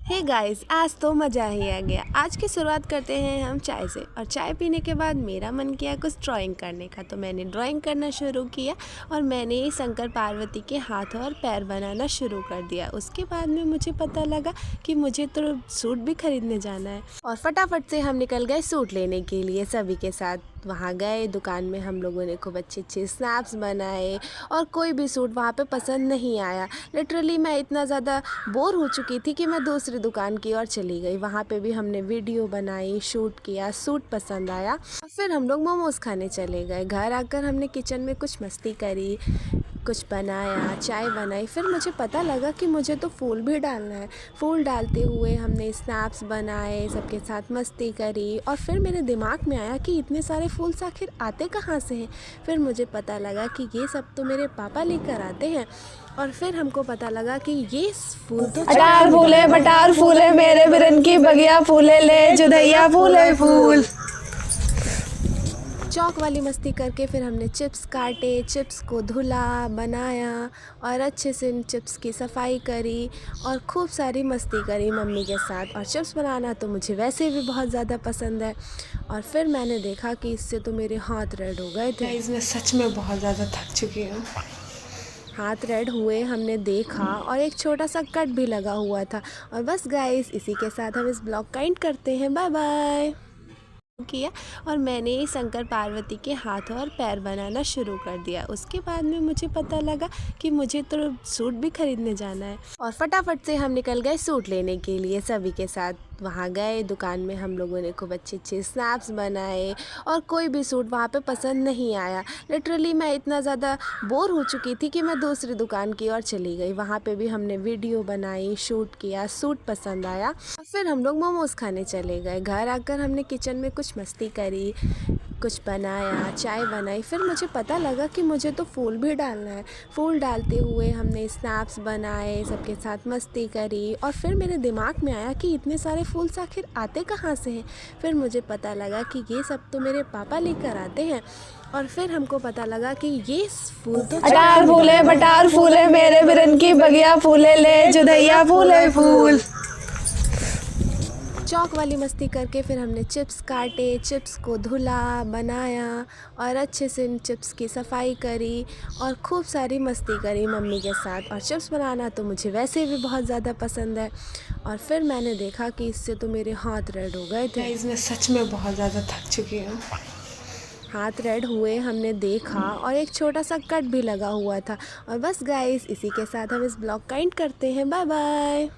Hey guys, आज तो मज़ा ही आ गया। आज की शुरुआत करते हैं हम चाय से। और चाय पीने के बाद मेरा मन किया कुछ ड्राइंग करने का, तो मैंने ड्राइंग करना शुरू किया और मैंने शंकर पार्वती के हाथ और पैर बनाना शुरू कर दिया। उसके बाद में मुझे पता लगा कि मुझे तो सूट भी खरीदने जाना है और फटाफट से हम निकल गए सूट लेने के लिए सभी के साथ। वहाँ गए दुकान में, हम लोगों ने खूब अच्छे अच्छे स्नैप्स बनाए और कोई भी सूट वहाँ पे पसंद नहीं आया। लिटरली मैं इतना ज़्यादा बोर हो चुकी थी कि मैं दूसरी दुकान की ओर चली गई। वहाँ पे भी हमने वीडियो बनाई, शूट किया, सूट पसंद आया और फिर हम लोग मोमोज़ खाने चले गए। घर आकर हमने किचन में कुछ मस्ती करी, कुछ बनाया, चाय बनाई। फिर मुझे पता लगा कि मुझे तो फूल भी डालना है। फूल डालते हुए हमने स्नैप्स बनाए, सबके साथ मस्ती करी और फिर मेरे दिमाग में आया कि इतने सारे फूल आखिर आते कहाँ से हैं। फिर मुझे पता लगा कि ये सब तो मेरे पापा लेकर आते हैं और फिर हमको पता लगा कि ये फूल तो अटार फूले बटार फूले मेरे बिरन की बगिया फूले ले जुदैया फूले फूल। चौक वाली मस्ती करके फिर हमने चिप्स काटे, चिप्स को धुला, बनाया और अच्छे से इन चिप्स की सफाई करी और खूब सारी मस्ती करी मम्मी के साथ। और चिप्स बनाना तो मुझे वैसे भी बहुत ज़्यादा पसंद है। और फिर मैंने देखा कि इससे तो मेरे हाथ रेड हो गए थे। मैं सच में बहुत ज़्यादा थक चुकी हूँ। हाथ रेड हुए, हमने देखा और एक छोटा सा कट भी लगा हुआ था। और बस गाइस, इसी के साथ हम इस ब्लॉग का एंड करते हैं। बाय बाय किया और मैंने शंकर पार्वती के हाथ और पैर बनाना शुरू कर दिया। उसके बाद में मुझे पता लगा कि मुझे तो सूट भी खरीदने जाना है और फटाफट से हम निकल गए सूट लेने के लिए सभी के साथ। वहाँ गए दुकान में, हम लोगों ने खूब अच्छे अच्छे स्नैप्स बनाए और कोई भी सूट वहाँ पे पसंद नहीं आया। लिटरली मैं इतना ज़्यादा बोर हो चुकी थी कि मैं दूसरी दुकान की ओर चली गई। वहाँ पे भी हमने वीडियो बनाई, शूट किया, सूट पसंद आया और फिर हम लोग मोमोज़ खाने चले गए। घर आकर हमने किचन में कुछ मस्ती करी, कुछ बनाया, चाय बनाई। फिर मुझे पता लगा कि मुझे तो फूल भी डालना है। फूल डालते हुए हमने स्नैप्स बनाए, सबके साथ मस्ती करी और फिर मेरे दिमाग में आया कि इतने सारे फूल आखिर आते कहाँ से हैं। फिर मुझे पता लगा कि ये सब तो मेरे पापा लेकर आते हैं और फिर हमको पता लगा कि ये फूल तो अटार फूले बटार फूले मेरे बिरन की बगिया फूले ले जुदैया फूले फूल। चौक वाली मस्ती करके फिर हमने चिप्स काटे, चिप्स को धुला, बनाया और अच्छे से इन चिप्स की सफाई करी और खूब सारी मस्ती करी मम्मी के साथ। और चिप्स बनाना तो मुझे वैसे भी बहुत ज़्यादा पसंद है। और फिर मैंने देखा कि इससे तो मेरे हाथ रेड हो गए थे। मैं सच में बहुत ज़्यादा थक चुकी हूँ। हाथ रेड हुए, हमने देखा और एक छोटा सा कट भी लगा हुआ था। और बस गाइस, इसी के साथ हम इस ब्लॉग का एंड करते हैं। Bye bye.